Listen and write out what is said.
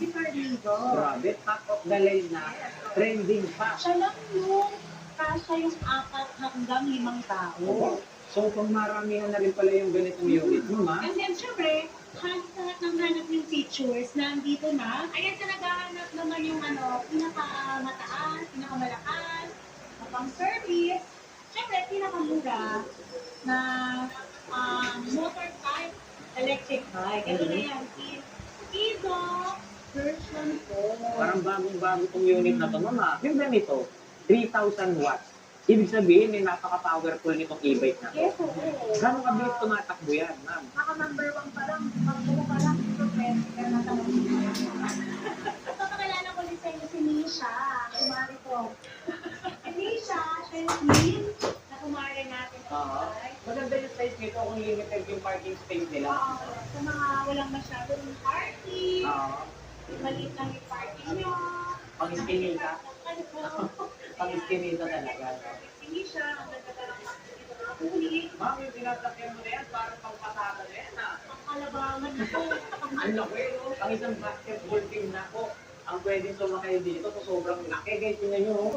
Si Carlito. Grabe, top of the line na. Trending pa. Siya lang yung kasya yung 4 hanggang 5 tao. So, kung maramihan na rin pala yung ganitong unit mo, ma. And then, syempre, lahat ng hanap yung features na andito na. Ayan, sa naghahanap naman yung pinakamataas, pinakamalakas, pang service. Syempre, pinakamura na motor type electric bike. Ito na yan, Edo version 4. Parang bagong-bago tong unit na to, mama. Yung ganito, 3,000 watts. Ibig sabihin, may napaka-powerful nitong e-bike na to. Yes, oo. Gano'ng kabilis tumatakbo yan, ma'am? Naka number 1 pa lang, pagbuo pa lang, ito pwede na tanong. Papakilala ko din sa inyo si Nisha. Kumari ko. Si Nisha, siya yung queen na kumari natin. Oo. Maganda yung size nito kung limited yung parking space nila. Oo. Sa mga walang masyadong parking, Oo. maliit lang yung parking nyo. Pang-iskinita. Pang-iskinita talaga. Si Nisha, ang nagkakaroon dito na huli. Ma'am, yung sinasakyan mo na yan, parang pang-pasada na yan, ah. Ang kalabangan ko. Ang laki, no? Ang isang basketball team na po ang pwedeng sumakay dito sa sobrang laki. Guys, tingnan nyo, oh.